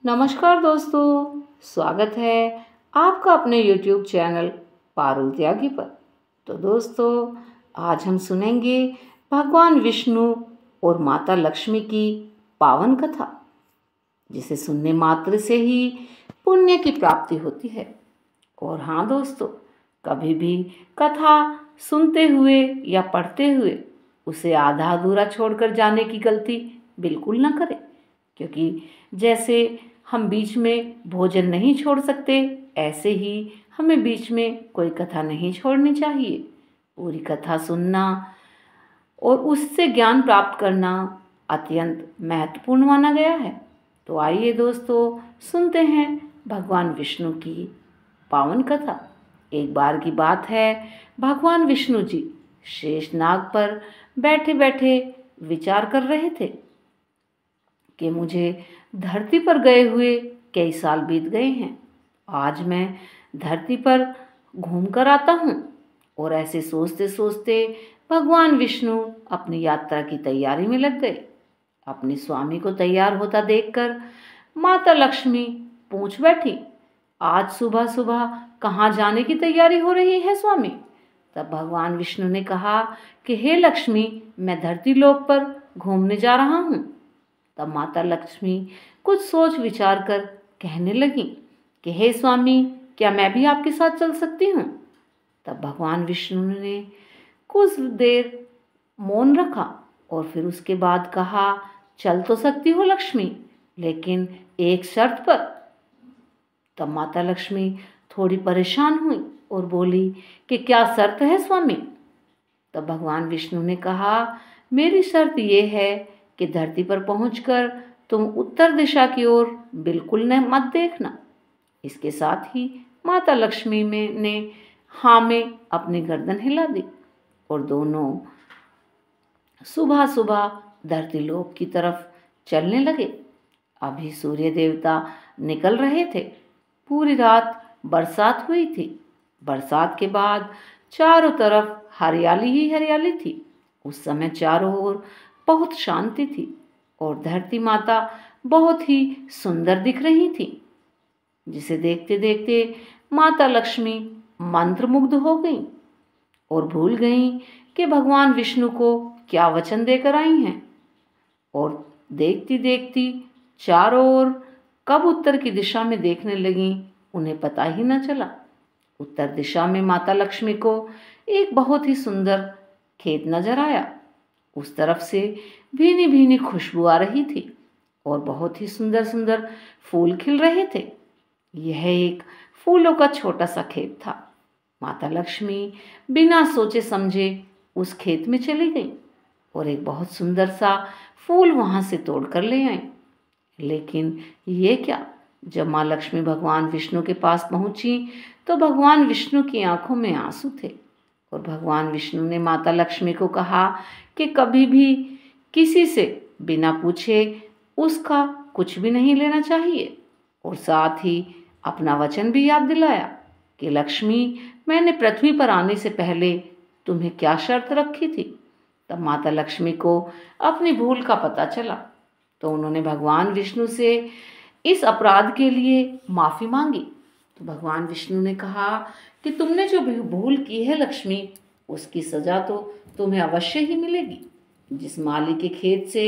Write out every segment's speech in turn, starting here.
नमस्कार दोस्तों, स्वागत है आपका अपने YouTube चैनल पारुल त्यागी पर। तो दोस्तों, आज हम सुनेंगे भगवान विष्णु और माता लक्ष्मी की पावन कथा, जिसे सुनने मात्र से ही पुण्य की प्राप्ति होती है। और हाँ दोस्तों, कभी भी कथा सुनते हुए या पढ़ते हुए उसे आधा अधूरा छोड़कर जाने की गलती बिल्कुल ना करें, क्योंकि जैसे हम बीच में भोजन नहीं छोड़ सकते, ऐसे ही हमें बीच में कोई कथा नहीं छोड़नी चाहिए। पूरी कथा सुनना और उससे ज्ञान प्राप्त करना अत्यंत महत्वपूर्ण माना गया है। तो आइए दोस्तों, सुनते हैं भगवान विष्णु की पावन कथा। एक बार की बात है, भगवान विष्णु जी शेषनाग पर बैठे बैठे विचार कर रहे थे कि मुझे धरती पर गए हुए कई साल बीत गए हैं। आज मैं धरती पर घूम कर आता हूँ। और ऐसे सोचते सोचते भगवान विष्णु अपनी यात्रा की तैयारी में लग गए। अपने स्वामी को तैयार होता देखकर माता लक्ष्मी पूछ बैठी, आज सुबह सुबह कहाँ जाने की तैयारी हो रही है स्वामी? तब भगवान विष्णु ने कहा कि हे लक्ष्मी, मैं धरती लोक पर घूमने जा रहा हूँ। तब माता लक्ष्मी कुछ सोच विचार कर कहने लगी कि हे स्वामी, क्या मैं भी आपके साथ चल सकती हूँ? तब भगवान विष्णु ने कुछ देर मौन रखा और फिर उसके बाद कहा, चल तो सकती हो लक्ष्मी, लेकिन एक शर्त पर। तब माता लक्ष्मी थोड़ी परेशान हुई और बोली कि क्या शर्त है स्वामी? तब भगवान विष्णु ने कहा, मेरी शर्त ये है कि धरती पर पहुंचकर तुम उत्तर दिशा की ओर बिल्कुल न मत देखना। इसके साथ ही माता लक्ष्मी ने हाँ में अपनी गर्दन हिला दी और दोनों सुबह सुबह धरती लोक की तरफ चलने लगे। अभी सूर्य देवता निकल रहे थे। पूरी रात बरसात हुई थी। बरसात के बाद चारों तरफ हरियाली ही हरियाली थी। उस समय चारों ओर बहुत शांति थी और धरती माता बहुत ही सुंदर दिख रही थी, जिसे देखते देखते माता लक्ष्मी मंत्रमुग्ध हो गईं और भूल गईं कि भगवान विष्णु को क्या वचन देकर आई हैं। और देखती देखती चारों ओर कब उत्तर की दिशा में देखने लगीं, उन्हें पता ही न चला। उत्तर दिशा में माता लक्ष्मी को एक बहुत ही सुंदर खेत नजर आया। उस तरफ से भीनी भीनी खुशबू आ रही थी और बहुत ही सुंदर सुंदर फूल खिल रहे थे। यह एक फूलों का छोटा सा खेत था। माता लक्ष्मी बिना सोचे समझे उस खेत में चली गई और एक बहुत सुंदर सा फूल वहां से तोड़ कर ले आई। लेकिन ये क्या, जब माँ लक्ष्मी भगवान विष्णु के पास पहुंची तो भगवान विष्णु की आंखों में आंसू थे। और भगवान विष्णु ने माता लक्ष्मी को कहा कि कभी भी किसी से बिना पूछे उसका कुछ भी नहीं लेना चाहिए। और साथ ही अपना वचन भी याद दिलाया कि लक्ष्मी, मैंने पृथ्वी पर आने से पहले तुम्हें क्या शर्त रखी थी? तब माता लक्ष्मी को अपनी भूल का पता चला तो उन्होंने भगवान विष्णु से इस अपराध के लिए माफ़ी मांगी। तो भगवान विष्णु ने कहा कि तुमने जो भी भूल की है लक्ष्मी, उसकी सजा तो तुम्हें अवश्य ही मिलेगी। जिस माली के खेत से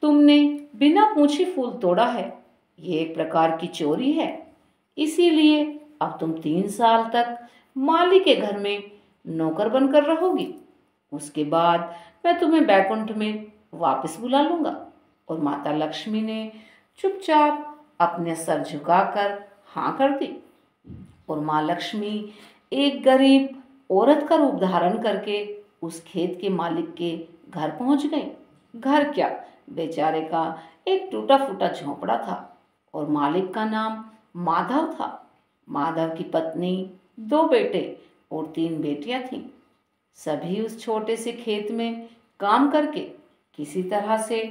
तुमने बिना पूछे फूल तोड़ा है, ये एक प्रकार की चोरी है। इसीलिए अब तुम 3 साल तक माली के घर में नौकर बनकर रहोगी। उसके बाद मैं तुम्हें बैकुंठ में वापस बुला लूंगा। और माता लक्ष्मी ने चुपचाप अपने सर झुकाकर हाँ कर दी। और माँ लक्ष्मी एक गरीब औरत का रूप धारण करके उस खेत के मालिक के घर पहुंच गई। घर क्या, बेचारे का एक टूटा फूटा झोंपड़ा था और मालिक का नाम माधव था। माधव की पत्नी, 2 बेटे और 3 बेटियां थीं। सभी उस छोटे से खेत में काम करके किसी तरह से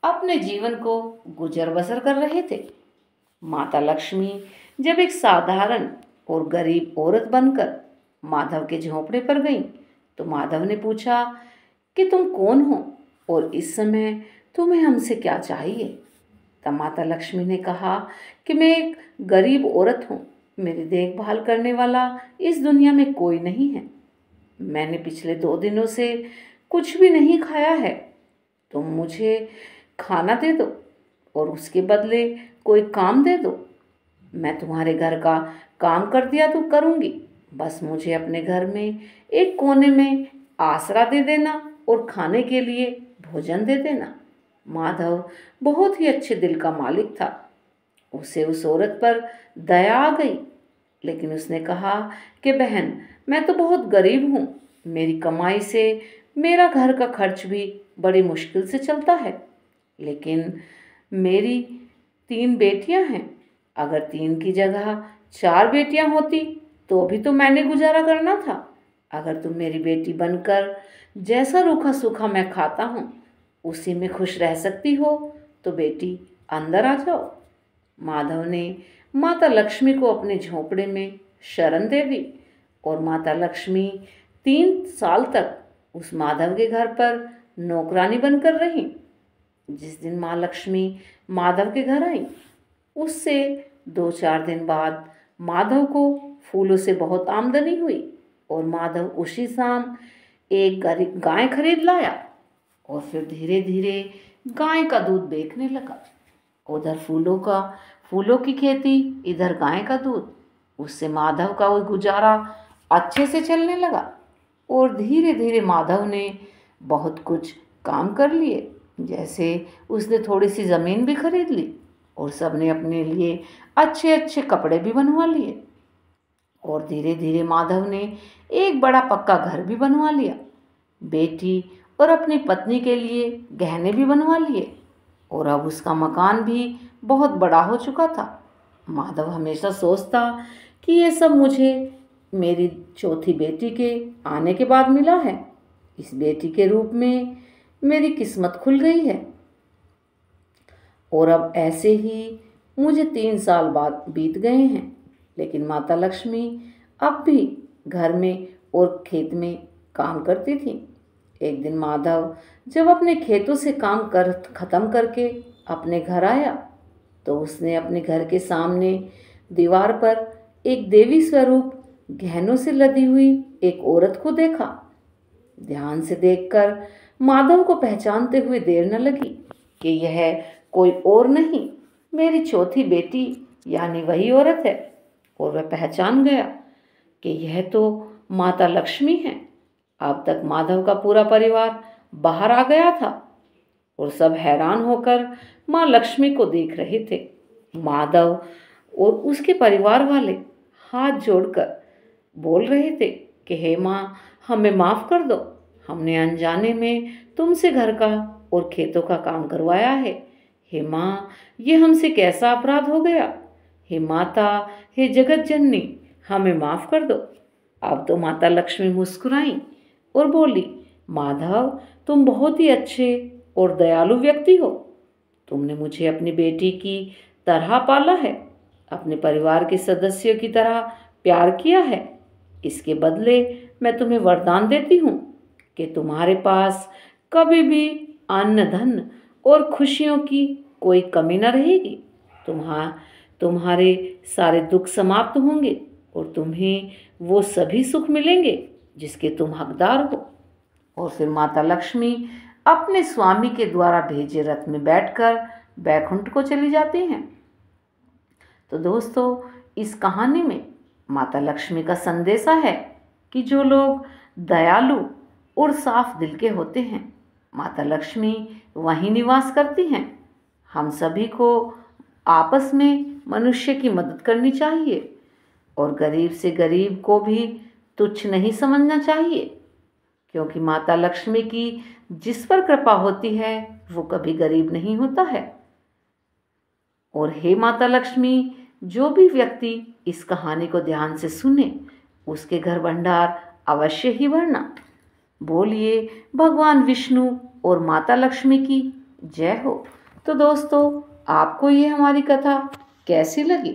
अपने जीवन को गुजर बसर कर रहे थे। माता लक्ष्मी जब एक साधारण और गरीब औरत बनकर माधव के झोंपड़े पर गई तो माधव ने पूछा कि तुम कौन हो और इस समय तुम्हें हमसे क्या चाहिए? तब माता लक्ष्मी ने कहा कि मैं एक गरीब औरत हूँ, मेरी देखभाल करने वाला इस दुनिया में कोई नहीं है। मैंने पिछले 2 दिनों से कुछ भी नहीं खाया है। तुम मुझे खाना दे दो और उसके बदले कोई काम दे दो। मैं तुम्हारे घर का काम कर दिया तो करूँगी, बस मुझे अपने घर में एक कोने में आसरा दे देना और खाने के लिए भोजन दे देना। माधव बहुत ही अच्छे दिल का मालिक था। उसे उस औरत पर दया आ गई, लेकिन उसने कहा कि बहन, मैं तो बहुत गरीब हूँ, मेरी कमाई से मेरा घर का खर्च भी बड़ी मुश्किल से चलता है। लेकिन मेरी 3 बेटियां हैं, अगर 3 की जगह 4 बेटियां होती तो भी तो मैंने गुजारा करना था। अगर तुम मेरी बेटी बनकर जैसा रूखा सूखा मैं खाता हूँ उसी में खुश रह सकती हो तो बेटी अंदर आ जाओ। माधव ने माता लक्ष्मी को अपने झोंपड़े में शरण दे दी और माता लक्ष्मी 3 साल तक उस माधव के घर पर नौकरानी बनकर रही। जिस दिन माँ लक्ष्मी माधव के घर आई उससे 2-4 दिन बाद माधव को फूलों से बहुत आमदनी हुई और माधव उसी शाम एक गाय खरीद लाया और फिर धीरे धीरे गाय का दूध बेचने लगा। उधर फूलों की खेती, इधर गाय का दूध। उससे माधव का वो गुजारा अच्छे से चलने लगा और धीरे धीरे माधव ने बहुत कुछ काम कर लिए। जैसे उसने थोड़ी सी ज़मीन भी खरीद ली और सबने अपने लिए अच्छे अच्छे कपड़े भी बनवा लिए और धीरे धीरे माधव ने एक बड़ा पक्का घर भी बनवा लिया। बेटी और अपनी पत्नी के लिए गहने भी बनवा लिए और अब उसका मकान भी बहुत बड़ा हो चुका था। माधव हमेशा सोचता कि ये सब मुझे मेरी चौथी बेटी के आने के बाद मिला है। इस बेटी के रूप में मेरी किस्मत खुल गई है और अब ऐसे ही मुझे 3 साल बाद बीत गए हैं। लेकिन माता लक्ष्मी अब भी घर में और खेत में काम करती थी। एक दिन माधव जब अपने खेतों से काम कर ख़त्म करके अपने घर आया तो उसने अपने घर के सामने दीवार पर एक देवी स्वरूप गहनों से लदी हुई एक औरत को देखा। ध्यान से देखकर माधव को पहचानते हुए देर न लगी कि यह कोई और नहीं, मेरी चौथी बेटी यानी वही औरत है। और वह पहचान गया कि यह तो माता लक्ष्मी है। अब तक माधव का पूरा परिवार बाहर आ गया था और सब हैरान होकर माँ लक्ष्मी को देख रहे थे। माधव और उसके परिवार वाले हाथ जोड़कर बोल रहे थे कि हे माँ, हमें माफ़ कर दो, हमने अनजाने में तुमसे घर का और खेतों का काम करवाया है। हे माँ, ये हमसे कैसा अपराध हो गया। हे माता, हे जगत जननी, हमें माफ़ कर दो। अब तो माता लक्ष्मी मुस्कुराई और बोली, माधव, तुम बहुत ही अच्छे और दयालु व्यक्ति हो। तुमने मुझे अपनी बेटी की तरह पाला है, अपने परिवार के सदस्यों की तरह प्यार किया है। इसके बदले मैं तुम्हें वरदान देती हूँ कि तुम्हारे पास कभी भी अन्न, धन और खुशियों की कोई कमी न रहेगी। तुम्हारे सारे दुख समाप्त होंगे और तुम्हें वो सभी सुख मिलेंगे जिसके तुम हकदार हो। और फिर माता लक्ष्मी अपने स्वामी के द्वारा भेजे रथ में बैठकर बैकुंठ को चली जाती हैं। तो दोस्तों, इस कहानी में माता लक्ष्मी का संदेशा है कि जो लोग दयालु और साफ दिल के होते हैं, माता लक्ष्मी वहीं निवास करती हैं। हम सभी को आपस में मनुष्य की मदद करनी चाहिए और गरीब से गरीब को भी तुच्छ नहीं समझना चाहिए, क्योंकि माता लक्ष्मी की जिस पर कृपा होती है वो कभी गरीब नहीं होता है। और हे माता लक्ष्मी, जो भी व्यक्ति इस कहानी को ध्यान से सुने उसके घर भंडार अवश्य ही भरना। बोलिए भगवान विष्णु और माता लक्ष्मी की जय हो। तो दोस्तों, आपको ये हमारी कथा कैसी लगी?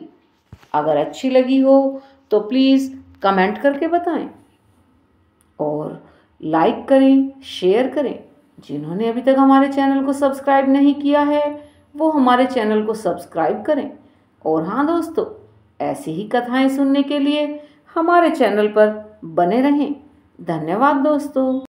अगर अच्छी लगी हो तो प्लीज़ कमेंट करके बताएं और लाइक करें, शेयर करें। जिन्होंने अभी तक हमारे चैनल को सब्सक्राइब नहीं किया है वो हमारे चैनल को सब्सक्राइब करें। और हाँ दोस्तों, ऐसी ही कथाएं सुनने के लिए हमारे चैनल पर बने रहें। धन्यवाद दोस्तों।